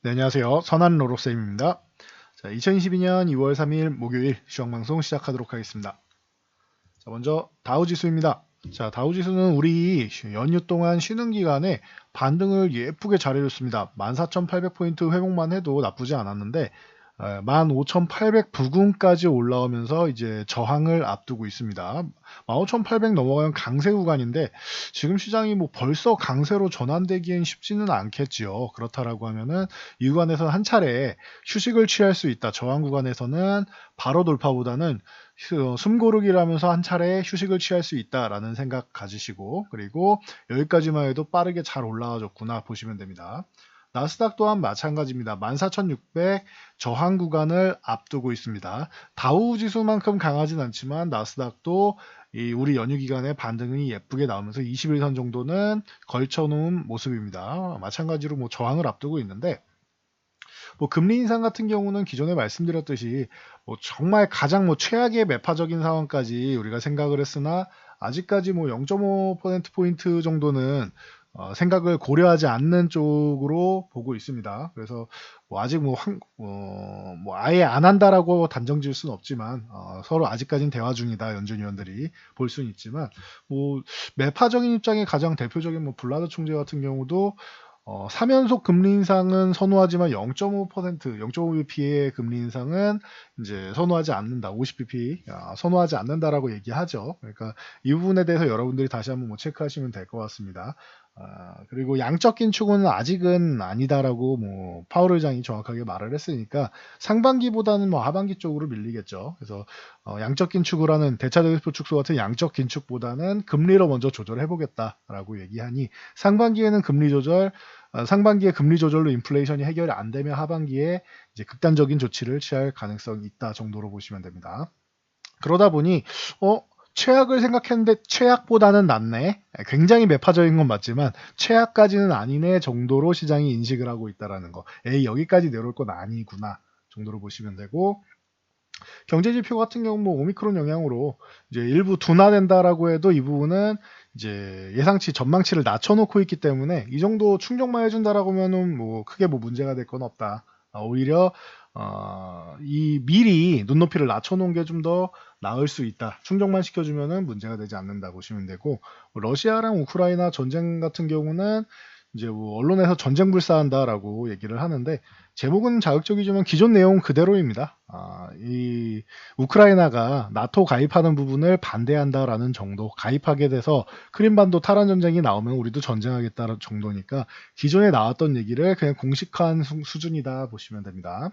네, 안녕하세요. 선한 로로쌤입니다. 자, 2022년 2월 3일 목요일 시황방송 시작하도록 하겠습니다. 자, 먼저 다우지수입니다. 자, 다우지수는 우리 연휴 동안 쉬는 기간에 반등을 예쁘게 잘해줬습니다. 14,800포인트 회복만 해도 나쁘지 않았는데 15,800 부근까지 올라오면서 이제 저항을 앞두고 있습니다. 15,800 넘어가면 강세 구간인데 지금 시장이 뭐 벌써 강세로 전환되기엔 쉽지는 않겠지요. 그렇다라고 하면은 이 구간에서 한 차례 휴식을 취할 수 있다. 저항 구간에서는 바로 돌파보다는 숨고르기라면서 한 차례 휴식을 취할 수 있다라는 생각 가지시고, 그리고 여기까지만 해도 빠르게 잘 올라와줬구나 보시면 됩니다. 나스닥 또한 마찬가지입니다. 14,600 저항 구간을 앞두고 있습니다. 다우 지수만큼 강하진 않지만 나스닥도 우리 연휴 기간에 반등이 예쁘게 나오면서 21선 정도는 걸쳐놓은 모습입니다. 마찬가지로 뭐 저항을 앞두고 있는데, 뭐 금리 인상 같은 경우는 기존에 말씀드렸듯이 뭐 정말 가장 뭐 최악의 매파적인 상황까지 우리가 생각을 했으나 아직까지 뭐 0.5%포인트 정도는 생각을 고려하지 않는 쪽으로 보고 있습니다. 그래서 뭐 아직 뭐 아예 안 한다라고 단정 지을 수는 없지만 서로 아직까지는 대화 중이다, 연준 위원들이 볼 수는 있지만, 뭐 매파적인 입장의 가장 대표적인 뭐 블라드 총재 같은 경우도 3연속 금리 인상은 선호하지만 0.5%, 0.5bp의 금리 인상은 이제 선호하지 않는다. 50bp 선호하지 않는다라고 얘기하죠. 그러니까 이 부분에 대해서 여러분들이 다시 한번 뭐 체크하시면 될 것 같습니다. 그리고 양적 긴축은 아직은 아니다라고 뭐 파월 의장이 정확하게 말을 했으니까 상반기보다는 뭐 하반기 쪽으로 밀리겠죠. 그래서 양적 긴축을 하는 대차대조표 축소 같은 양적 긴축보다는 금리로 먼저 조절해 보겠다라고 얘기하니 상반기에는 상반기에 금리 조절로 인플레이션이 해결이 안 되면 하반기에 이제 극단적인 조치를 취할 가능성이 있다 정도로 보시면 됩니다. 그러다 보니 최악을 생각했는데 최악보다는 낫네. 굉장히 매파적인 건 맞지만 최악까지는 아니네 정도로 시장이 인식을 하고 있다라는 거. 여기까지 내려올 건 아니구나 정도로 보시면 되고, 경제 지표 같은 경우 뭐 오미크론 영향으로 이제 일부 둔화된다라고 해도 이 부분은 이제 예상치 전망치를 낮춰놓고 있기 때문에 이 정도 충족만 해준다라고 하면은 뭐 크게 뭐 문제가 될 건 없다. 오히려 이 미리 눈높이를 낮춰놓은 게 좀 더 나을 수 있다. 충족만 시켜주면은 문제가 되지 않는다 보시면 되고, 러시아랑 우크라이나 전쟁 같은 경우는 이제 뭐 언론에서 전쟁 불사한다라고 얘기를 하는데 제목은 자극적이지만 기존 내용 그대로입니다. 이 우크라이나가 나토 가입하는 부분을 반대한다라는 정도, 가입하게 돼서 크림반도 탈환 전쟁이 나오면 우리도 전쟁하겠다는 정도니까 기존에 나왔던 얘기를 그냥 공식화한 수준이다 보시면 됩니다.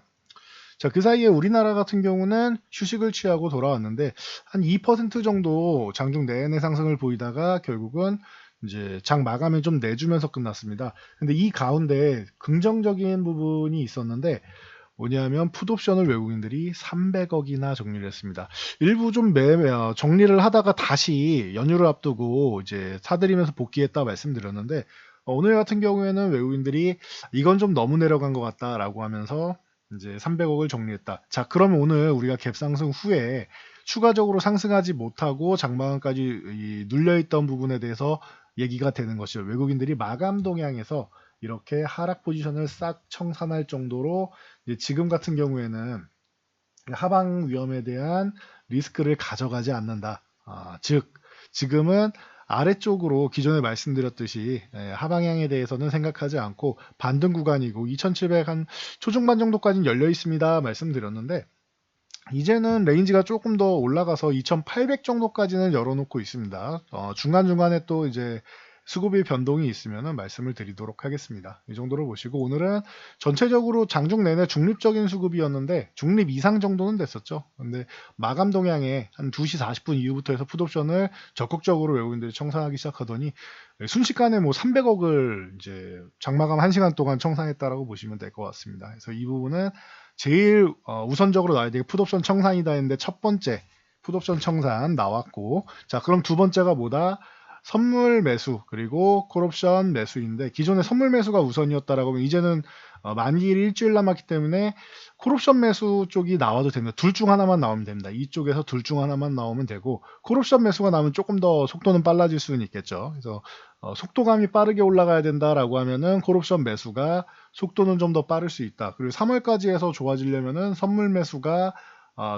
자, 그 사이에 우리나라 같은 경우는 휴식을 취하고 돌아왔는데 한 2% 정도 장중 내내 상승을 보이다가 결국은 이제 장 마감을 좀 내주면서 끝났습니다. 근데 이 가운데 긍정적인 부분이 있었는데 뭐냐면 풋옵션을 외국인들이 300억이나 정리를 했습니다. 일부 좀 정리를 하다가 다시 연휴를 앞두고 이제 사들이면서 복귀했다 말씀드렸는데, 오늘 같은 경우에는 외국인들이 이건 좀 너무 내려간 것 같다라고 하면서 이제 300억을 정리했다. 자, 그러면 오늘 우리가 갭 상승 후에 추가적으로 상승하지 못하고 장마감까지 눌려있던 부분에 대해서 얘기가 되는 것이죠. 외국인들이 마감 동향에서 이렇게 하락 포지션을 싹 청산할 정도로 이제 지금 같은 경우에는 하방 위험에 대한 리스크를 가져가지 않는다. 즉 지금은 아래쪽으로 기존에 말씀드렸듯이 하방향에 대해서는 생각하지 않고 반등 구간이고 2700 한 초중반 정도까지는 열려 있습니다 말씀드렸는데, 이제는 레인지가 조금 더 올라가서 2800 정도까지는 열어놓고 있습니다. 중간중간에 또 이제 수급의 변동이 있으면 말씀을 드리도록 하겠습니다. 이 정도로 보시고, 오늘은 전체적으로 장중 내내 중립적인 수급이었는데 중립 이상 정도는 됐었죠. 근데 마감 동향에 한 2시 40분 이후부터 해서 풋옵션을 적극적으로 외국인들이 청산하기 시작하더니 순식간에 뭐 300억을 이제 장마감 1시간 동안 청산했다라고 보시면 될 것 같습니다. 그래서 이 부분은 제일 우선적으로 나와야 되게 풋옵션 청산이다 했는데 첫 번째 풋옵션 청산 나왔고, 자 그럼 두 번째가 뭐다? 선물 매수 그리고 콜옵션 매수인데 기존에 선물 매수가 우선이었다라고 하면 이제는 만기일 일주일 남았기 때문에 콜옵션 매수 쪽이 나와도 됩니다. 둘 중 하나만 나오면 됩니다. 이쪽에서 둘 중 하나만 나오면 되고 콜옵션 매수가 나오면 조금 더 속도는 빨라질 수는 있겠죠. 그래서 속도감이 빠르게 올라가야 된다라고 하면은 콜옵션 매수가 속도는 좀 더 빠를 수 있다. 그리고 3월까지 해서 좋아지려면은 선물 매수가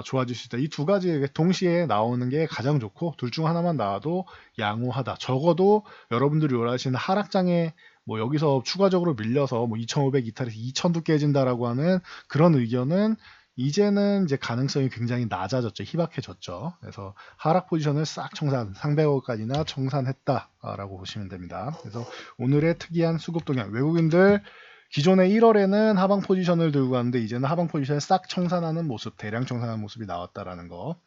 좋아질 수 있다. 이 두 가지 동시에 나오는 게 가장 좋고 둘 중 하나만 나와도 양호하다. 적어도 여러분들이 원하시는 하락장에 뭐 여기서 추가적으로 밀려서 뭐 2500 이탈해서 2000도 깨진다라고 하는 그런 의견은 이제는 이제 가능성이 굉장히 낮아졌죠. 희박해졌죠. 그래서 하락 포지션을 싹 청산, 상대국까지나 청산했다라고 보시면 됩니다. 그래서 오늘의 특이한 수급 동향, 외국인들 기존에 1월에는 하방 포지션을 들고 갔는데 이제는 하방 포지션을 싹 청산하는 모습, 대량 청산하는 모습이 나왔다라는 거.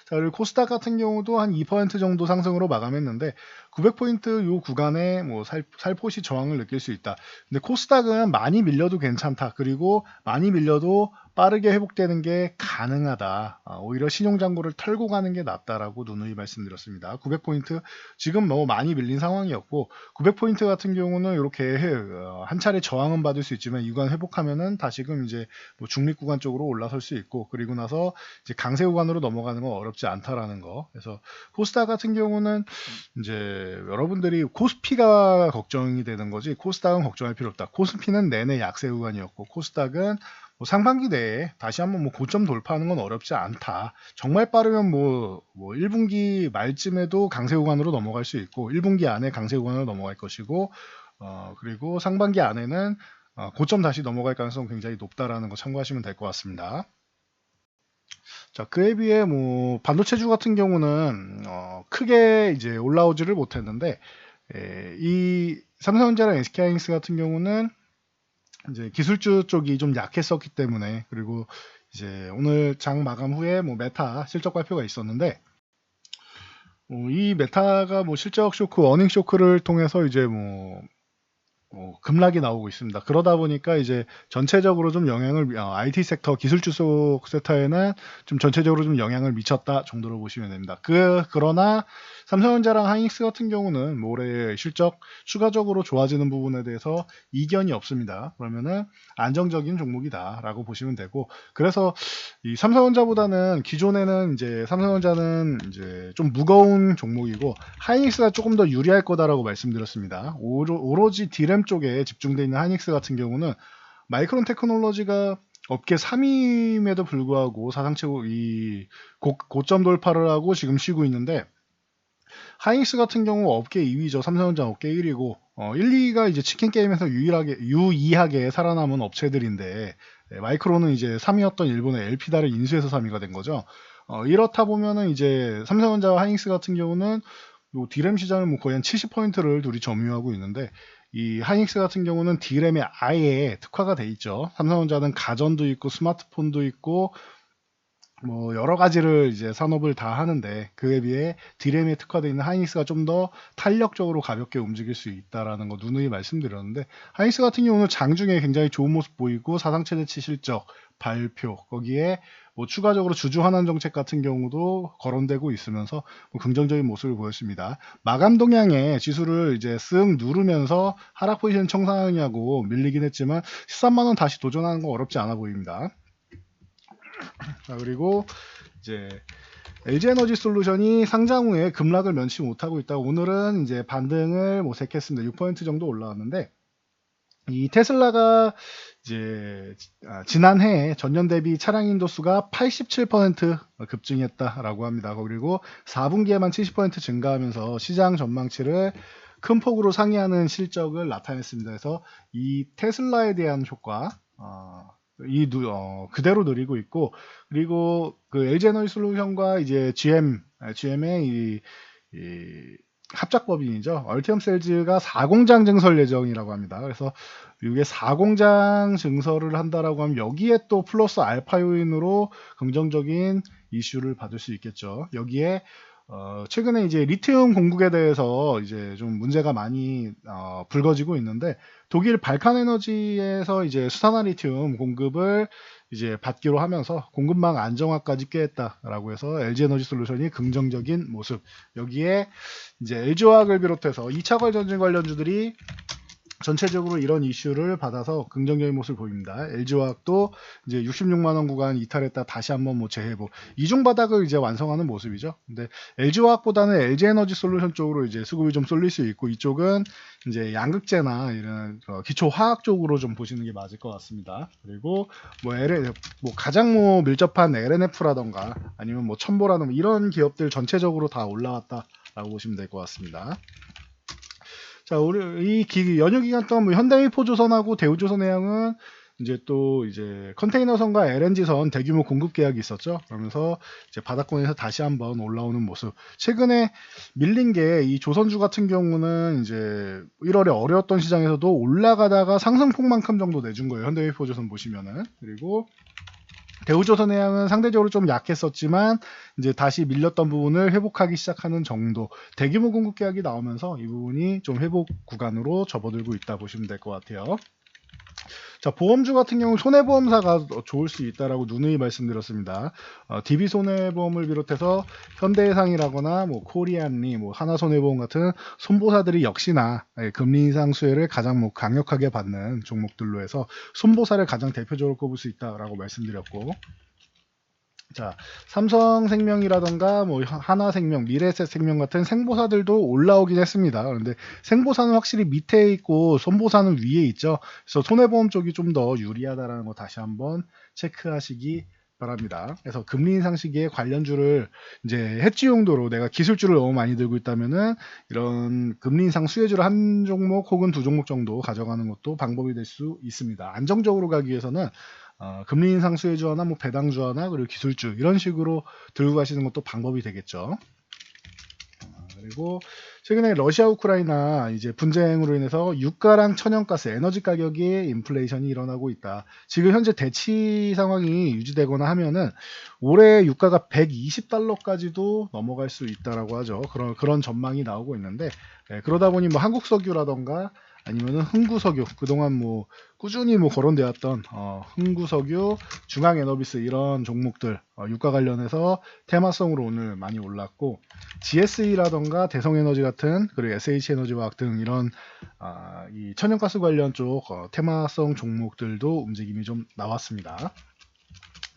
자, 그리고 코스닥 같은 경우도 한 2% 정도 상승으로 마감했는데 900포인트 요 구간에 뭐 살포시 저항을 느낄 수 있다. 근데 코스닥은 많이 밀려도 괜찮다. 그리고 많이 밀려도 빠르게 회복되는 게 가능하다. 오히려 신용장고를 털고 가는 게 낫다라고 누누이 말씀드렸습니다. 900포인트 지금 너무 많이 밀린 상황이었고 900포인트 같은 경우는 이렇게 한 차례 저항은 받을 수 있지만 이 구간 회복하면은 다시금 이제 뭐 중립 구간 쪽으로 올라설 수 있고 그리고 나서 이제 강세 구간으로 넘어가는 건 어렵지 않다라는 거. 그래서 코스닥 같은 경우는 이제 여러분들이 코스피가 걱정이 되는 거지 코스닥은 걱정할 필요 없다. 코스피는 내내 약세 구간이었고 코스닥은 뭐 상반기 내에 다시 한번 뭐 고점 돌파하는 건 어렵지 않다. 정말 빠르면 뭐 1분기 말쯤에도 강세 구간으로 넘어갈 수 있고 1분기 안에 강세 구간으로 넘어갈 것이고 그리고 상반기 안에는 고점 다시 넘어갈 가능성이 굉장히 높다라는 거 참고하시면 될 것 같습니다. 자, 그에 비해 뭐 반도체주 같은 경우는 크게 이제 올라오지를 못했는데 이 삼성전자랑 SK하이닉스 같은 경우는 이제 기술주 쪽이 좀 약했었기 때문에 그리고 이제 오늘 장 마감 후에 뭐 메타 실적 발표가 있었는데 이 메타가 뭐 실적 쇼크, 어닝 쇼크를 통해서 이제 뭐 급락이 나오고 있습니다. 그러다 보니까 이제 전체적으로 좀 영향을 IT 섹터, 기술주 속 섹터에는 좀 전체적으로 좀 영향을 미쳤다 정도로 보시면 됩니다. 그러나 삼성전자랑 하이닉스 같은 경우는 올해 실적 추가적으로 좋아지는 부분에 대해서 이견이 없습니다. 그러면은 안정적인 종목이다라고 보시면 되고 그래서 이 삼성전자보다는 기존에는 이제 삼성전자는 이제 좀 무거운 종목이고 하이닉스가 조금 더 유리할 거다라고 말씀드렸습니다. 오로지 디램 쪽에 집중되어 있는 하이닉스 같은 경우는 마이크론 테크놀로지가 업계 3위임에도 불구하고 사상 최고 이 고점 돌파를 하고 지금 쉬고 있는데 하이닉스 같은 경우 업계 2위죠. 삼성전자 업계 1위고 1, 2위가 이제 치킨 게임에서 유의하게 살아남은 업체들인데 마이크론은 이제 3위였던 일본의 엘피다를 인수해서 3위가 된 거죠. 이렇다 보면은 이제 삼성전자와 하이닉스 같은 경우는 요 디램 시장을 뭐 거의 한 70%를 둘이 점유하고 있는데 이 하이닉스 같은 경우는 디램에 아예 특화가 돼 있죠. 삼성전자는 가전도 있고 스마트폰도 있고 뭐 여러 가지를 이제 산업을 다 하는데 그에 비해 디램에 특화되어 있는 하이닉스가 좀 더 탄력적으로 가볍게 움직일 수 있다라는 거 누누이 말씀드렸는데 하이닉스 같은 경우는 장중에 굉장히 좋은 모습 보이고 사상 최대치 실적 발표 거기에 뭐 추가적으로 주주 환원 정책 같은 경우도 거론되고 있으면서 뭐 긍정적인 모습을 보였습니다. 마감 동향에 지수를 이제 쓱 누르면서 하락 포지션 청산하냐고 밀리긴 했지만 13만 원 다시 도전하는 건 어렵지 않아 보입니다. 자, 그리고 이제 LG에너지 솔루션이 상장 후에 급락을 면치 못하고 있다. 오늘은 이제 반등을 모색했습니다. 6% 정도 올라왔는데 이 테슬라가 이제 지난해 전년 대비 차량 인도수가 87% 급증했다라고 합니다. 그리고 4분기에만 70% 증가하면서 시장 전망치를 큰 폭으로 상회하는 실적을 나타냈습니다. 그래서 이 테슬라에 대한 효과 그대로 누리고 있고 그리고 그 LG에너지 솔루션과 이제 GM의 이 합작법인이죠. 얼티엄 셀즈가 4공장 증설 예정이라고 합니다. 그래서 이게 4공장 증설을 한다라고 하면 여기에 또 플러스 알파 요인으로 긍정적인 이슈를 받을 수 있겠죠. 여기에 최근에 이제 리튬 공급에 대해서 이제 좀 문제가 많이 불거지고 있는데, 독일 발칸에너지에서 이제 수산화 리튬 공급을 이제 받기로 하면서 공급망 안정화까지 꾀했다라고 해서 LG에너지솔루션이 긍정적인 모습. 여기에 이제 LG화학을 비롯해서 2차 전지 관련주들이 전체적으로 이런 이슈를 받아서 긍정적인 모습을 보입니다. LG화학도 이제 66만 원 구간 이탈했다 다시 한번 뭐 재회복, 이중 바닥을 이제 완성하는 모습이죠. 근데 LG화학보다는 LG에너지솔루션 쪽으로 이제 수급이 좀 쏠릴 수 있고, 이쪽은 이제 양극재나 이런 기초 화학 쪽으로 좀 보시는 게 맞을 것 같습니다. 그리고 뭐 가장 뭐 밀접한 LNF라던가 아니면 뭐 첨보라던가 이런 기업들 전체적으로 다 올라왔다라고 보시면 될 것 같습니다. 자, 우리 연휴 기간 동안 뭐 현대해포조선하고 대우조선해양은 이제 또 이제 컨테이너선과 LNG선 대규모 공급 계약이 있었죠. 그러면서 이제 바닥권에서 다시 한번 올라오는 모습. 최근에 밀린 게 이 조선주 같은 경우는 이제 1월에 어려웠던 시장에서도 올라가다가 상승폭만큼 정도 내준 거예요. 현대해포조선 보시면은. 그리고 대우조선해양은 상대적으로 좀 약했었지만 이제 다시 밀렸던 부분을 회복하기 시작하는 정도, 대규모 공급 계약이 나오면서 이 부분이 좀 회복 구간으로 접어들고 있다 보시면 될 것 같아요. 자, 보험주 같은 경우 손해보험사가 좋을 수 있다라고 누누이 말씀드렸습니다. DB 손해보험을 비롯해서 현대해상이라거나 뭐 코리안리, 뭐 하나손해보험 같은 손보사들이 역시나 금리 인상 수혜를 가장 뭐 강력하게 받는 종목들로 해서 손보사를 가장 대표적으로 꼽을 수 있다라고 말씀드렸고, 자, 삼성생명이라던가 뭐 하나생명, 미래에셋생명 같은 생보사들도 올라오긴 했습니다. 그런데 생보사는 확실히 밑에 있고 손보사는 위에 있죠. 그래서 손해보험 쪽이 좀 더 유리하다라는 거 다시 한번 체크하시기 바랍니다. 그래서 금리 인상 시기에 관련주를 이제 해지 용도로 내가 기술주를 너무 많이 들고 있다면은 이런 금리 인상 수혜주를 한 종목 혹은 두 종목 정도 가져가는 것도 방법이 될 수 있습니다. 안정적으로 가기 위해서는 금리 인상 수혜주 하나, 뭐 배당주 하나, 그리고 기술주 이런 식으로 들고 가시는 것도 방법이 되겠죠. 그리고 최근에 러시아 우크라이나 이제 분쟁으로 인해서 유가랑 천연가스, 에너지 가격이 인플레이션이 일어나고 있다. 지금 현재 대치 상황이 유지되거나 하면은 올해 유가가 120달러까지도 넘어갈 수 있다라고 하죠. 그런 전망이 나오고 있는데, 그러다 보니 뭐 한국석유라던가 아니면은 흥구석유, 그동안 뭐 꾸준히 뭐 거론되었던 흥구석유, 중앙에너비스 이런 종목들 유가 관련해서 테마성으로 오늘 많이 올랐고, GSE라던가 대성에너지 같은, 그리고 SH에너지화학 등 이런 이 천연가스 관련 쪽 테마성 종목들도 움직임이 좀 나왔습니다.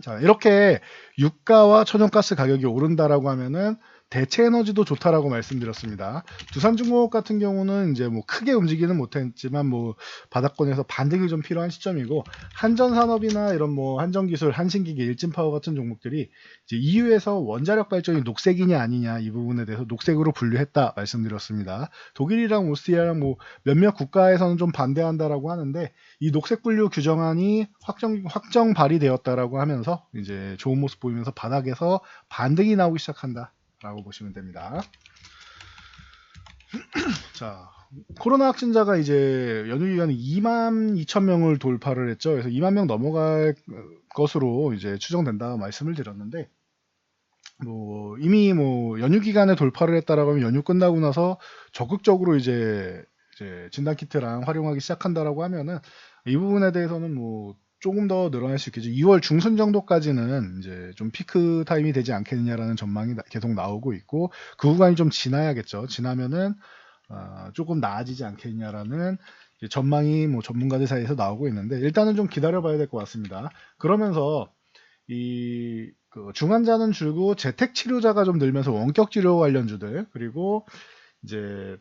자, 이렇게 유가와 천연가스 가격이 오른다라고 하면은 대체 에너지도 좋다라고 말씀드렸습니다. 두산중공업 같은 경우는 이제 뭐 크게 움직이는 못했지만 뭐 바닥권에서 반등이 좀 필요한 시점이고, 한전산업이나 이런 뭐 한전기술, 한신기계, 일진파워 같은 종목들이 이제 EU에서 원자력 발전이 녹색이냐 아니냐 이 부분에 대해서 녹색으로 분류했다 말씀드렸습니다. 독일이랑 오스트리아랑 뭐 몇몇 국가에서는 좀 반대한다라고 하는데, 이 녹색 분류 규정안이 확정 발의되었다라고 하면서 이제 좋은 모습 보이면서 바닥에서 반등이 나오기 시작한다 라고 보시면 됩니다. 자, 코로나 확진자가 이제 연휴 기간에 22,000명을 돌파를 했죠. 그래서 2만 명 넘어갈 것으로 이제 추정된다 말씀을 드렸는데, 뭐 이미 뭐 연휴 기간에 돌파를 했다라고 하면 연휴 끝나고 나서 적극적으로 이제 진단키트랑 활용하기 시작한다라고 하면은 이 부분에 대해서는 뭐 조금 더 늘어날 수 있겠죠. 2월 중순 정도까지는 이제 좀 피크 타임이 되지 않겠느냐라는 전망이 계속 나오고 있고, 그 구간이 좀 지나야겠죠. 지나면은 조금 나아지지 않겠냐라는 전망이 뭐 전문가들 사이에서 나오고 있는데, 일단은 좀 기다려봐야 될 것 같습니다. 그러면서 그 중환자는 줄고 재택 치료자가 좀 늘면서 원격 치료 관련주들, 그리고 이제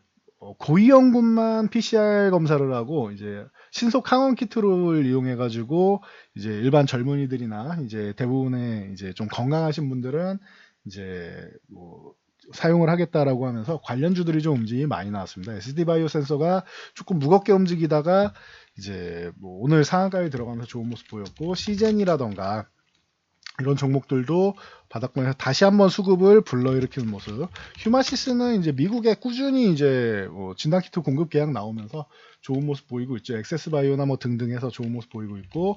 고위험군만 PCR 검사를 하고 이제 신속 항원 키트를 이용해 가지고 이제 일반 젊은이들이나 이제 대부분의 이제 좀 건강하신 분들은 이제 뭐 사용을 하겠다라고 하면서 관련주들이 좀 움직임이 많이 나왔습니다. SD바이오 센서가 조금 무겁게 움직이다가 이제 뭐 오늘 상한가에 들어가면서 좋은 모습 보였고, 시젠이라던가 이런 종목들도 바닥권에서 다시 한번 수급을 불러일으키는 모습. 휴마시스는 이제 미국에 꾸준히 이제 진단 키트 공급 계약 나오면서 좋은 모습 보이고 있죠. 액세스바이오나 뭐 등등해서 좋은 모습 보이고 있고,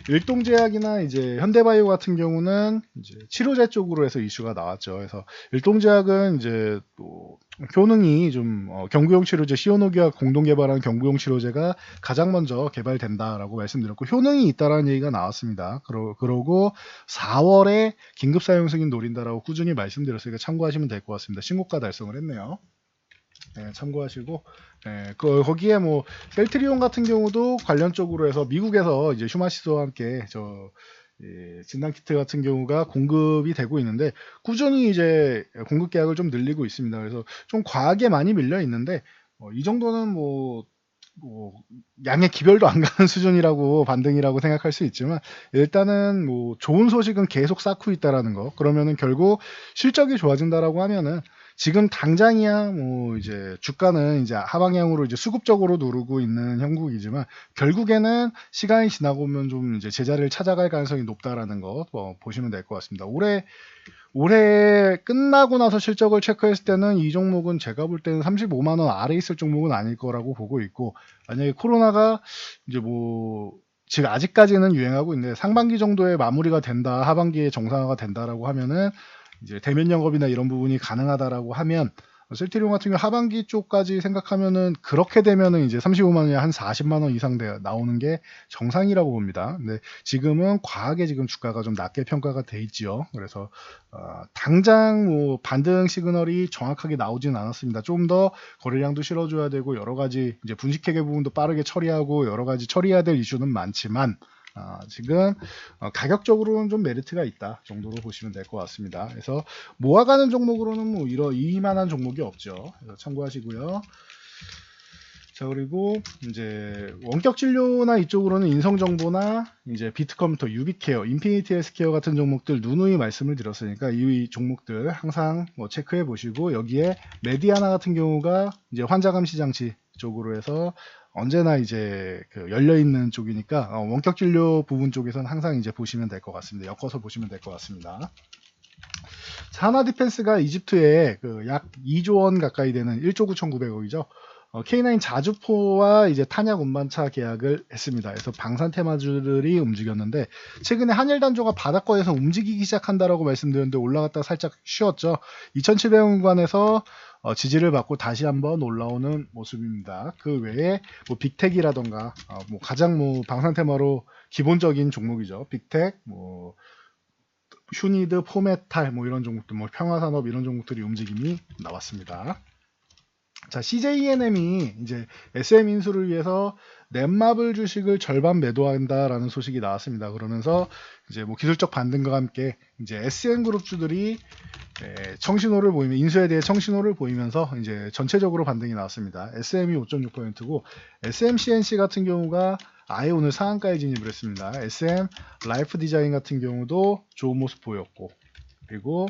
일동제약이나 이제 현대바이오 같은 경우는 이제 치료제 쪽으로 해서 이슈가 나왔죠. 그래서 일동제약은 이제 또 효능이 좀 경구용 치료제 시오노기와 공동 개발한 경구용 치료제가 가장 먼저 개발된다라고 말씀드렸고, 효능이 있다라는 얘기가 나왔습니다. 그러고 4월에 긴급 사용 승인 노린다라고 꾸준히 말씀드렸으니까 참고하시면 될 것 같습니다. 신고가 달성을 했네요. 네, 참고하시고, 네, 거기에 뭐 셀트리온 같은 경우도 관련 쪽으로 해서 미국에서 이제 휴마시스와 함께 진단 키트 같은 경우가 공급이 되고 있는데, 꾸준히 이제 공급 계약을 좀 늘리고 있습니다. 그래서 좀 과하게 많이 밀려 있는데, 이 정도는 뭐 양의 기별도 안 가는 수준이라고 반등이라고 생각할 수 있지만, 일단은 뭐 좋은 소식은 계속 쌓고 있다라는 거. 그러면은 결국 실적이 좋아진다라고 하면은 지금 당장이야 뭐 이제 주가는 이제 하방향으로 이제 수급적으로 누르고 있는 형국이지만, 결국에는 시간이 지나고 오면 좀 이제 제자리를 찾아갈 가능성이 높다라는 거 보시면 될 것 같습니다. 올해 끝나고 나서 실적을 체크했을 때는 이 종목은 제가 볼 때는 35만 원 아래 있을 종목은 아닐 거라고 보고 있고, 만약에 코로나가 이제 뭐 지금 아직까지는 유행하고 있는데 상반기 정도에 마무리가 된다, 하반기에 정상화가 된다라고 하면은 이제 대면 영업이나 이런 부분이 가능하다라고 하면, 셀트리온 같은 경우 하반기 쪽까지 생각하면은 그렇게 되면은 이제 35만 원이 한 40만 원 이상 나오는 게 정상이라고 봅니다. 근데 지금은 과하게 지금 주가가 좀 낮게 평가가 돼 있지요. 그래서 당장 뭐 반등 시그널이 정확하게 나오진 않았습니다. 좀 더 거래량도 실어줘야 되고 여러 가지 이제 분식회계 부분도 빠르게 처리하고 여러 가지 처리해야 될 이슈는 많지만, 지금 가격적으로는 좀 메리트가 있다 정도로 보시면 될 것 같습니다. 그래서 모아가는 종목으로는 뭐 이만한 종목이 없죠. 그래서 참고하시고요. 자, 그리고 이제 원격 진료나 이쪽으로는 인성정보나 이제 비트컴퓨터, 유비케어, 인피니티 헬스케어 같은 종목들 누누이 말씀을 드렸으니까 이 종목들 항상 뭐 체크해 보시고, 여기에 메디아나 같은 경우가 이제 환자감시 장치 쪽으로 해서 언제나 이제 열려 있는 쪽이니까 원격 진료 부분 쪽에서는 항상 이제 보시면 될 것 같습니다. 엮어서 보시면 될 것 같습니다. 하나 디펜스가 이집트에 약 2조 원 가까이 되는 1조 9,900억이죠. K9 자주포와 이제 탄약 운반차 계약을 했습니다. 그래서 방산 테마주들이 움직였는데, 최근에 한일 단조가 바닥권에서 움직이기 시작한다라고 말씀드렸는데 올라갔다 살짝 쉬었죠. 2,700원 구간에서 지지를 받고 다시 한번 올라오는 모습입니다. 그 외에 뭐 빅텍이라던가 뭐 가장 뭐 방산 테마로 기본적인 종목이죠. 빅텍, 뭐 휴니드, 포메탈 뭐 이런 종목들, 뭐 평화산업 이런 종목들이 움직임이 나왔습니다. 자, CJENM이 이제 SM 인수를 위해서 넷마블 주식을 절반 매도한다라는 소식이 나왔습니다. 그러면서 이제 뭐 기술적 반등과 함께 이제 SM그룹주들이 청신호를 보이면 인수에 대해 청신호를 보이면서 이제 전체적으로 반등이 나왔습니다. SM이 5.6%고 SMCNC 같은 경우가 아예 오늘 상한가에 진입을 했습니다. SM 라이프 디자인 같은 경우도 좋은 모습 보였고, 그리고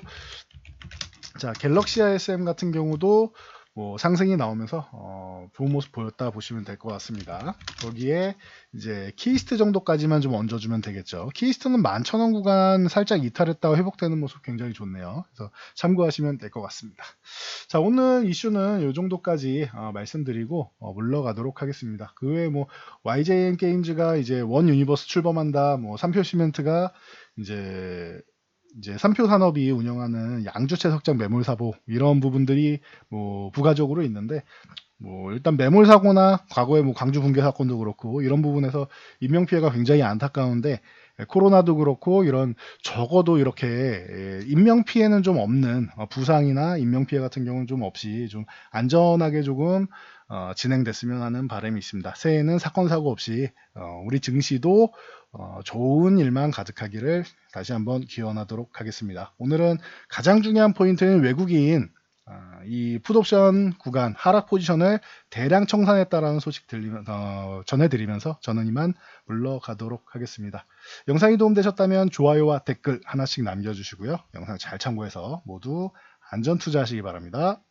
자, 갤럭시아 SM 같은 경우도 뭐 상승이 나오면서 좋은 모습 보였다 보시면 될 것 같습니다. 거기에 이제 키스트 정도까지만 좀 얹어주면 되겠죠. 키스트는 11,000원 구간 살짝 이탈했다가 회복되는 모습 굉장히 좋네요. 그래서 참고하시면 될 것 같습니다. 자, 오늘 이슈는 이 정도까지 말씀드리고 물러가도록 하겠습니다. 그 외에 뭐 YJN 게임즈가 이제 원 유니버스 출범한다, 뭐 삼표 시멘트가 이제 삼표 산업이 운영하는 양주채 석장 매몰 사고 이런 부분들이 뭐 부가적으로 있는데, 뭐 일단 매몰 사고나 과거에 뭐 광주 붕괴 사건도 그렇고 이런 부분에서 인명 피해가 굉장히 안타까운데, 코로나도 그렇고 이런 적어도 이렇게 인명 피해는 좀 없는 부상이나 인명 피해 같은 경우는 좀 없이 좀 안전하게 조금 진행됐으면 하는 바람이 있습니다. 새해에는 사건 사고 없이 우리 증시도 좋은 일만 가득하기를 다시 한번 기원하도록 하겠습니다. 오늘은 가장 중요한 포인트는 외국인 이 풋옵션 구간 하락 포지션을 대량 청산했다라는 소식 전해드리면서 저는 이만 물러가도록 하겠습니다. 영상이 도움되셨다면 좋아요와 댓글 하나씩 남겨주시고요. 영상 잘 참고해서 모두 안전 투자하시기 바랍니다.